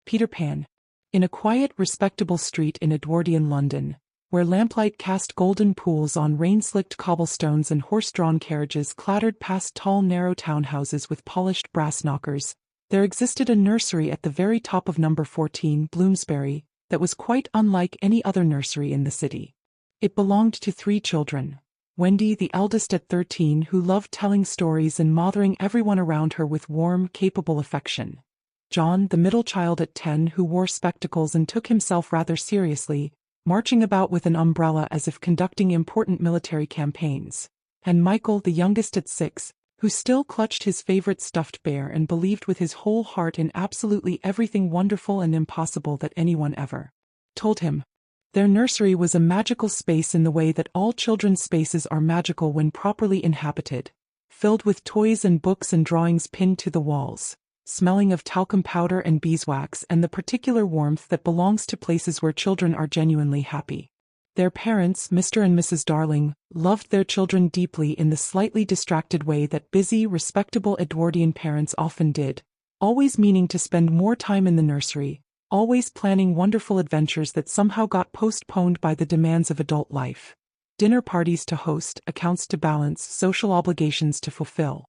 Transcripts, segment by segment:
Peter Pan. In a quiet, respectable street in Edwardian London, where lamplight cast golden pools on rain-slicked cobblestones and horse-drawn carriages clattered past tall narrow townhouses with polished brass knockers, there existed a nursery at the very top of number 14 Bloomsbury that was quite unlike any other nursery in the city. It belonged to 3 children. Wendy, the eldest at 13, who loved telling stories and mothering everyone around her with warm, capable affection. John, the middle child at 10, who wore spectacles and took himself rather seriously, marching about with an umbrella as if conducting important military campaigns. And Michael, the youngest at 6, who still clutched his favorite stuffed bear and believed with his whole heart in absolutely everything wonderful and impossible that anyone ever told him. Their nursery was a magical space in the way that all children's spaces are magical when properly inhabited, filled with toys and books and drawings pinned to the walls, smelling of talcum powder and beeswax and the particular warmth that belongs to places where children are genuinely happy. Their parents, Mr. and Mrs. Darling, loved their children deeply in the slightly distracted way that busy, respectable Edwardian parents often did, always meaning to spend more time in the nursery, always planning wonderful adventures that somehow got postponed by the demands of adult life. Dinner parties to host, accounts to balance, social obligations to fulfill.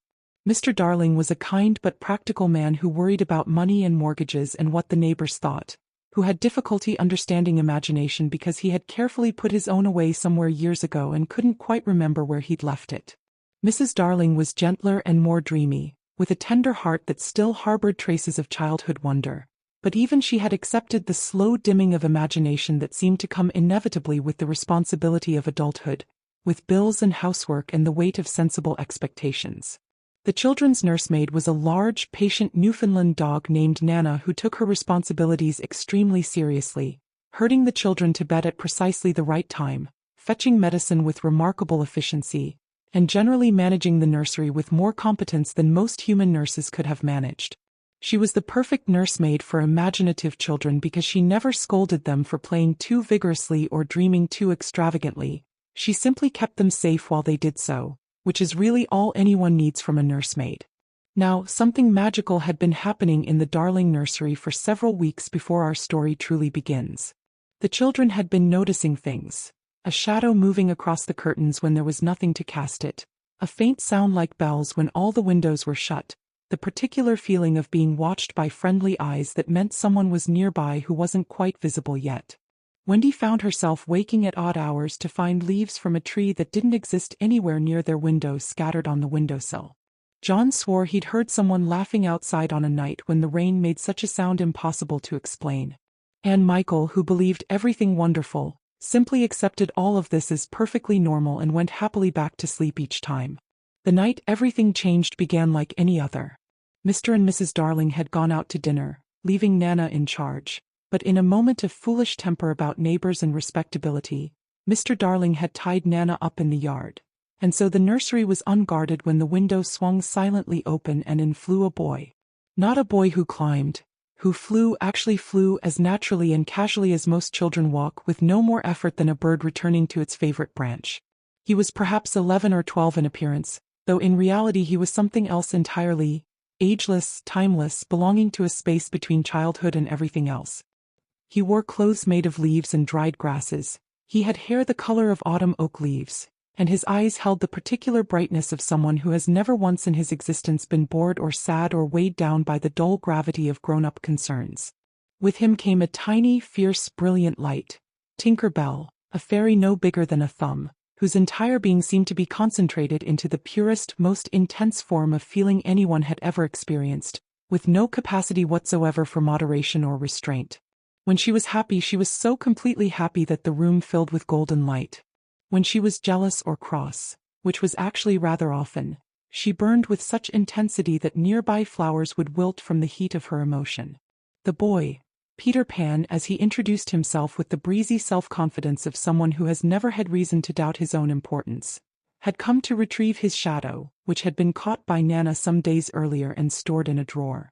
Mr. Darling was a kind but practical man who worried about money and mortgages and what the neighbors thought, who had difficulty understanding imagination because he had carefully put his own away somewhere years ago and couldn't quite remember where he'd left it. Mrs. Darling was gentler and more dreamy, with a tender heart that still harbored traces of childhood wonder. But even she had accepted the slow dimming of imagination that seemed to come inevitably with the responsibility of adulthood, with bills and housework and the weight of sensible expectations. The children's nursemaid was a large, patient Newfoundland dog named Nana who took her responsibilities extremely seriously, herding the children to bed at precisely the right time, fetching medicine with remarkable efficiency, and generally managing the nursery with more competence than most human nurses could have managed. She was the perfect nursemaid for imaginative children because she never scolded them for playing too vigorously or dreaming too extravagantly. She simply kept them safe while they did so, which is really all anyone needs from a nursemaid. Now, something magical had been happening in the Darling nursery for several weeks before our story truly begins. The children had been noticing things. A shadow moving across the curtains when there was nothing to cast it. A faint sound like bells when all the windows were shut. The particular feeling of being watched by friendly eyes that meant someone was nearby who wasn't quite visible yet. Wendy found herself waking at odd hours to find leaves from a tree that didn't exist anywhere near their window scattered on the windowsill. John swore he'd heard someone laughing outside on a night when the rain made such a sound impossible to explain. And Michael, who believed everything wonderful, simply accepted all of this as perfectly normal and went happily back to sleep each time. The night everything changed began like any other. Mr. and Mrs. Darling had gone out to dinner, leaving Nana in charge. But in a moment of foolish temper about neighbors and respectability, Mr. Darling had tied Nana up in the yard. And so the nursery was unguarded when the window swung silently open and in flew a boy. Not a boy who climbed, who actually flew as naturally and casually as most children walk, with no more effort than a bird returning to its favorite branch. He was perhaps 11 or 12 in appearance, though in reality he was something else entirely, ageless, timeless, belonging to a space between childhood and everything else. He wore clothes made of leaves and dried grasses. He had hair the color of autumn oak leaves, and his eyes held the particular brightness of someone who has never once in his existence been bored or sad or weighed down by the dull gravity of grown-up concerns. With him came a tiny, fierce, brilliant light. Tinker Bell, a fairy no bigger than a thumb, whose entire being seemed to be concentrated into the purest, most intense form of feeling anyone had ever experienced, with no capacity whatsoever for moderation or restraint. When she was happy, she was so completely happy that the room filled with golden light. When she was jealous or cross, which was actually rather often, she burned with such intensity that nearby flowers would wilt from the heat of her emotion. The boy, Peter Pan, as he introduced himself with the breezy self-confidence of someone who has never had reason to doubt his own importance, had come to retrieve his shadow, which had been caught by Nana some days earlier and stored in a drawer.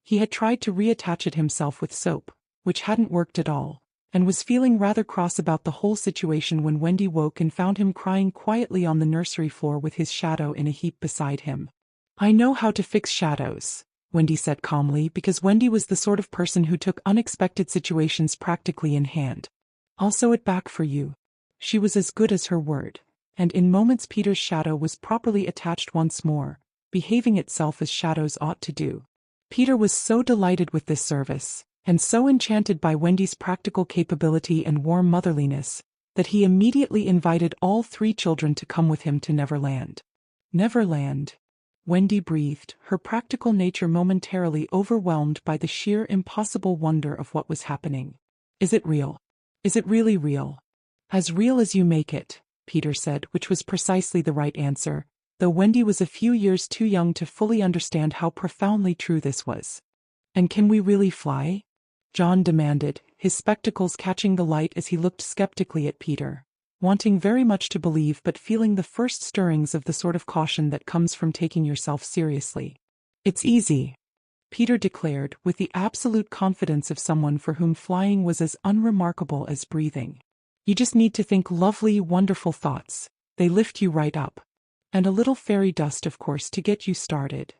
He had tried to reattach it himself with soap, which hadn't worked at all, and was feeling rather cross about the whole situation when Wendy woke and found him crying quietly on the nursery floor with his shadow in a heap beside him. "I know how to fix shadows," Wendy said calmly, because Wendy was the sort of person who took unexpected situations practically in hand. "I'll sew it back for you." She was as good as her word. And in moments Peter's shadow was properly attached once more, behaving itself as shadows ought to do. Peter was so delighted with this service, and so enchanted by Wendy's practical capability and warm motherliness, that he immediately invited all 3 children to come with him to Neverland. Neverland. Wendy breathed, her practical nature momentarily overwhelmed by the sheer impossible wonder of what was happening. "Is it real? Is it really real?" "As real as you make it," Peter said, which was precisely the right answer, though Wendy was a few years too young to fully understand how profoundly true this was. "And can we really fly?" John demanded, his spectacles catching the light as he looked skeptically at Peter, wanting very much to believe but feeling the first stirrings of the sort of caution that comes from taking yourself seriously. "It's easy," Peter declared, with the absolute confidence of someone for whom flying was as unremarkable as breathing. "You just need to think lovely, wonderful thoughts. They lift you right up. And a little fairy dust, of course, to get you started."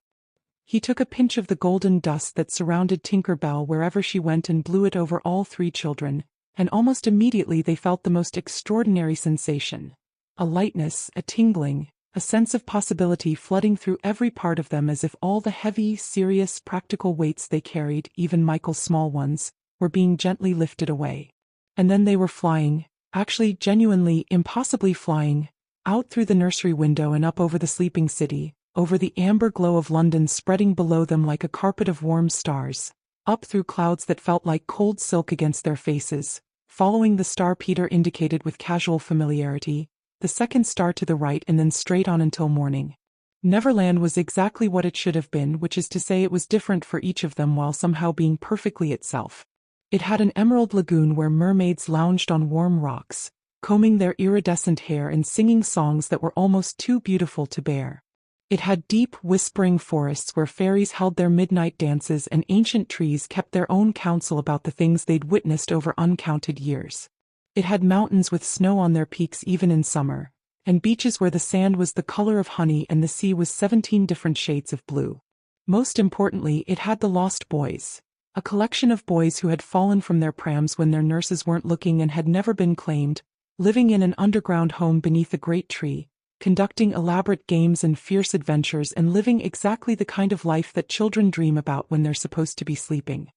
He took a pinch of the golden dust that surrounded Tinker Bell wherever she went and blew it over all 3 children, and almost immediately they felt the most extraordinary sensation. A lightness, a tingling, a sense of possibility flooding through every part of them, as if all the heavy, serious, practical weights they carried, even Michael's small ones, were being gently lifted away. And then they were flying, actually genuinely, impossibly flying, out through the nursery window and up over the sleeping city, over the amber glow of London spreading below them like a carpet of warm stars, up through clouds that felt like cold silk against their faces, following the star Peter indicated with casual familiarity, the second star to the right, and then straight on until morning. Neverland was exactly what it should have been, which is to say it was different for each of them while somehow being perfectly itself. It had an emerald lagoon where mermaids lounged on warm rocks, combing their iridescent hair and singing songs that were almost too beautiful to bear. It had deep, whispering forests where fairies held their midnight dances and ancient trees kept their own counsel about the things they'd witnessed over uncounted years. It had mountains with snow on their peaks even in summer, and beaches where the sand was the color of honey and the sea was 17 different shades of blue. Most importantly, it had the Lost Boys, a collection of boys who had fallen from their prams when their nurses weren't looking and had never been claimed, living in an underground home beneath a great tree, conducting elaborate games and fierce adventures and living exactly the kind of life that children dream about when they're supposed to be sleeping.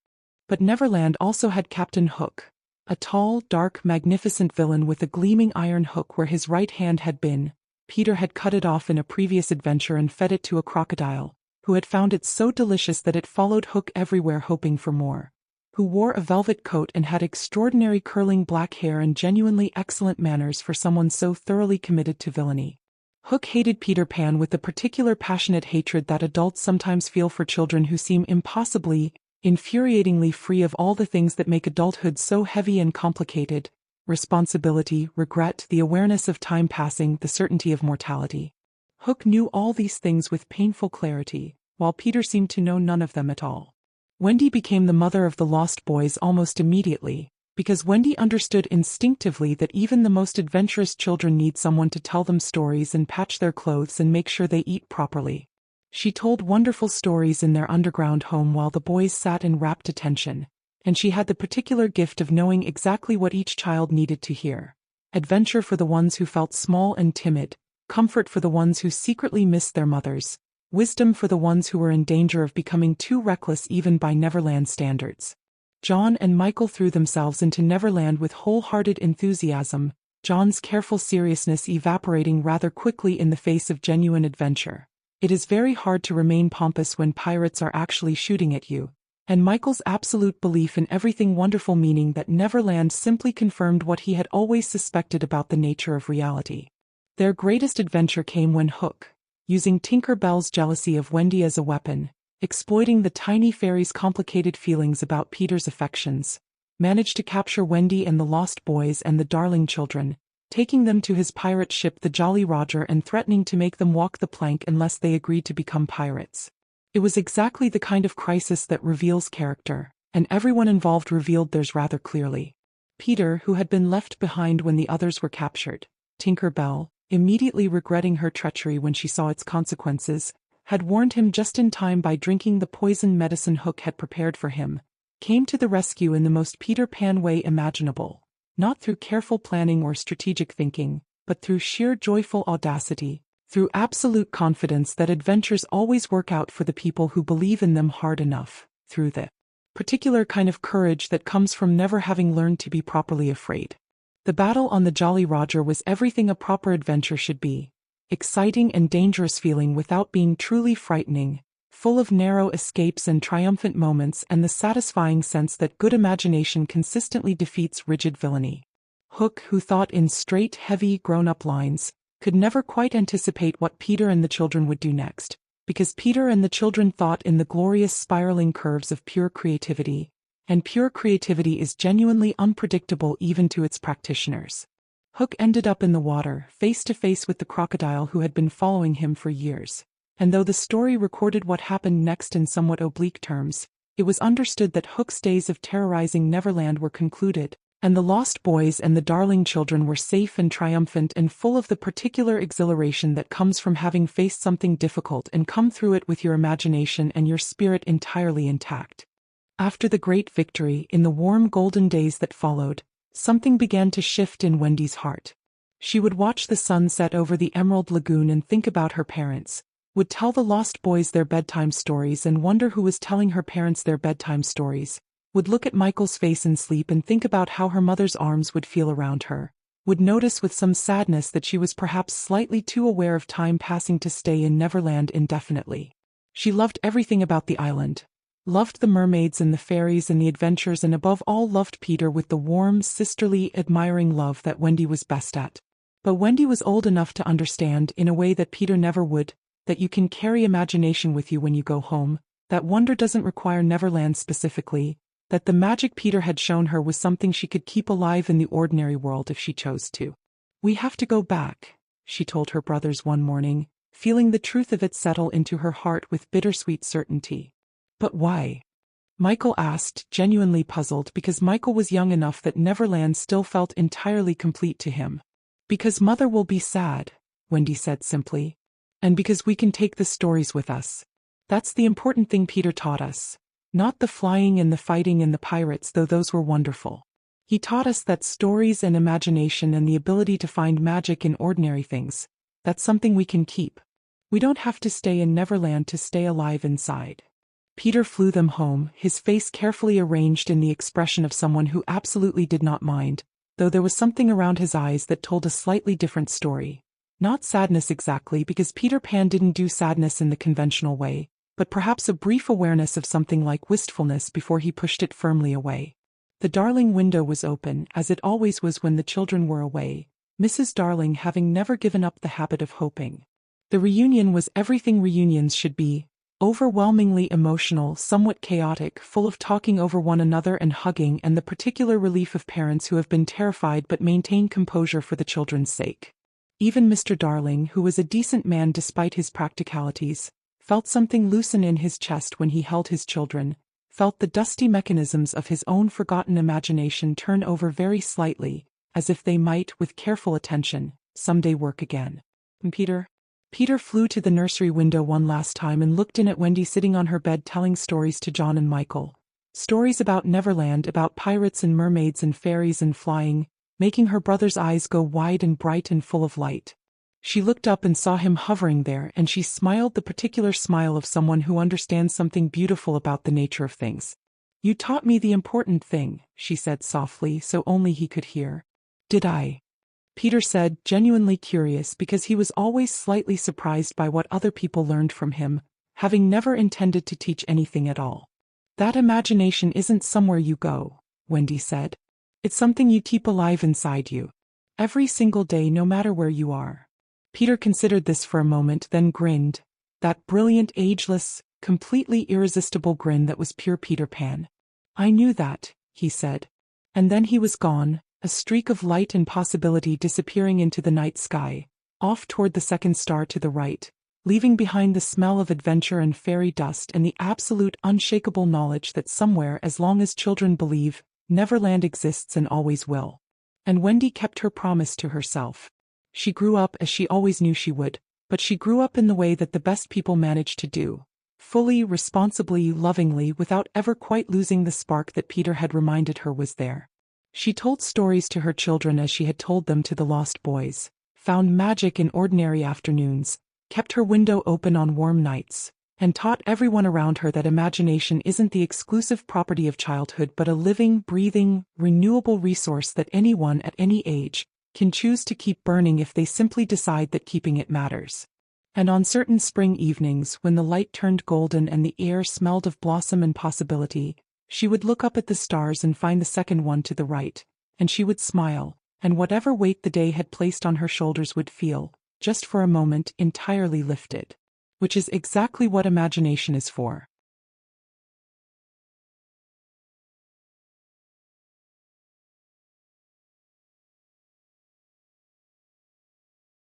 But Neverland also had Captain Hook, a tall, dark, magnificent villain with a gleaming iron hook where his right hand had been. Peter had cut it off in a previous adventure and fed it to a crocodile, who had found it so delicious that it followed Hook everywhere hoping for more, who wore a velvet coat and had extraordinary curling black hair and genuinely excellent manners for someone so thoroughly committed to villainy. Hook hated Peter Pan with the particular passionate hatred that adults sometimes feel for children who seem impossibly, infuriatingly free of all the things that make adulthood so heavy and complicated: responsibility, regret, the awareness of time passing, the certainty of mortality. Hook knew all these things with painful clarity, while Peter seemed to know none of them at all. Wendy became the mother of the Lost Boys almost immediately, because Wendy understood instinctively that even the most adventurous children need someone to tell them stories and patch their clothes and make sure they eat properly. She told wonderful stories in their underground home while the boys sat in rapt attention, and she had the particular gift of knowing exactly what each child needed to hear. Adventure for the ones who felt small and timid, comfort for the ones who secretly missed their mothers, wisdom for the ones who were in danger of becoming too reckless even by Neverland standards. John and Michael threw themselves into Neverland with wholehearted enthusiasm, John's careful seriousness evaporating rather quickly in the face of genuine adventure. It is very hard to remain pompous when pirates are actually shooting at you, and Michael's absolute belief in everything wonderful, meaning that Neverland simply confirmed what he had always suspected about the nature of reality. Their greatest adventure came when Hook, using Tinker Bell's jealousy of Wendy as a weapon, exploiting the tiny fairy's complicated feelings about Peter's affections, managed to capture Wendy and the Lost Boys and the Darling children, taking them to his pirate ship the Jolly Roger and threatening to make them walk the plank unless they agreed to become pirates. It was exactly the kind of crisis that reveals character, and everyone involved revealed theirs rather clearly. Peter, who had been left behind when the others were captured, Tinker Bell, immediately regretting her treachery when she saw its consequences, had warned him just in time by drinking the poison medicine Hook had prepared for him, came to the rescue in the most Peter Pan way imaginable, not through careful planning or strategic thinking, but through sheer joyful audacity, through absolute confidence that adventures always work out for the people who believe in them hard enough, through the particular kind of courage that comes from never having learned to be properly afraid. The battle on the Jolly Roger was everything a proper adventure should be. Exciting and dangerous feeling without being truly frightening, full of narrow escapes and triumphant moments, and the satisfying sense that good imagination consistently defeats rigid villainy. Hook, who thought in straight, heavy, grown-up lines, could never quite anticipate what Peter and the children would do next, because Peter and the children thought in the glorious spiraling curves of pure creativity, and pure creativity is genuinely unpredictable even to its practitioners. Hook ended up in the water, face to face with the crocodile who had been following him for years. And though the story recorded what happened next in somewhat oblique terms, it was understood that Hook's days of terrorizing Neverland were concluded, and the lost boys and the darling children were safe and triumphant and full of the particular exhilaration that comes from having faced something difficult and come through it with your imagination and your spirit entirely intact. After the great victory, in the warm golden days that followed, something began to shift in Wendy's heart. She would watch the sun set over the Emerald Lagoon and think about her parents, would tell the lost boys their bedtime stories and wonder who was telling her parents their bedtime stories, would look at Michael's face in sleep and think about how her mother's arms would feel around her, would notice with some sadness that she was perhaps slightly too aware of time passing to stay in Neverland indefinitely. She loved everything about the island. Loved the mermaids and the fairies and the adventures, and above all loved Peter with the warm, sisterly, admiring love that Wendy was best at. But Wendy was old enough to understand, in a way that Peter never would, that you can carry imagination with you when you go home, that wonder doesn't require Neverland specifically, that the magic Peter had shown her was something she could keep alive in the ordinary world if she chose to. "We have to go back," she told her brothers one morning, feeling the truth of it settle into her heart with bittersweet certainty. "But why?" Michael asked, genuinely puzzled, because Michael was young enough that Neverland still felt entirely complete to him. "Because Mother will be sad," Wendy said simply. "And because we can take the stories with us. That's the important thing Peter taught us. Not the flying and the fighting and the pirates, though those were wonderful. He taught us that stories and imagination and the ability to find magic in ordinary things, that's something we can keep. We don't have to stay in Neverland to stay alive inside." Peter flew them home, his face carefully arranged in the expression of someone who absolutely did not mind, though there was something around his eyes that told a slightly different story. Not sadness exactly, because Peter Pan didn't do sadness in the conventional way, but perhaps a brief awareness of something like wistfulness before he pushed it firmly away. The Darling window was open, as it always was when the children were away, Mrs. Darling having never given up the habit of hoping. The reunion was everything reunions should be. Overwhelmingly emotional, somewhat chaotic, full of talking over one another and hugging, and the particular relief of parents who have been terrified but maintain composure for the children's sake. Even Mr. Darling, who was a decent man despite his practicalities, felt something loosen in his chest when he held his children, felt the dusty mechanisms of his own forgotten imagination turn over very slightly, as if they might, with careful attention, someday work again. Peter flew to the nursery window one last time and looked in at Wendy sitting on her bed telling stories to John and Michael. Stories about Neverland, about pirates and mermaids and fairies and flying, making her brother's eyes go wide and bright and full of light. She looked up and saw him hovering there, and she smiled the particular smile of someone who understands something beautiful about the nature of things. "You taught me the important thing," she said softly so only he could hear. "Did I?" Peter said, genuinely curious because he was always slightly surprised by what other people learned from him, having never intended to teach anything at all. "That imagination isn't somewhere you go," Wendy said. "It's something you keep alive inside you. Every single day, no matter where you are." Peter considered this for a moment, then grinned. That brilliant, ageless, completely irresistible grin that was pure Peter Pan. "I knew that," he said. And then he was gone, a streak of light and possibility disappearing into the night sky, off toward the second star to the right, leaving behind the smell of adventure and fairy dust and the absolute unshakable knowledge that somewhere, as long as children believe, Neverland exists and always will. And Wendy kept her promise to herself. She grew up as she always knew she would, but she grew up in the way that the best people manage to do. Fully, responsibly, lovingly, without ever quite losing the spark that Peter had reminded her was there. She told stories to her children as she had told them to the lost boys, found magic in ordinary afternoons, kept her window open on warm nights, and taught everyone around her that imagination isn't the exclusive property of childhood but a living, breathing, renewable resource that anyone at any age can choose to keep burning if they simply decide that keeping it matters. And on certain spring evenings, when the light turned golden and the air smelled of blossom and possibility, she would look up at the stars and find the second one to the right, and she would smile, and whatever weight the day had placed on her shoulders would feel, just for a moment, entirely lifted. Which is exactly what imagination is for.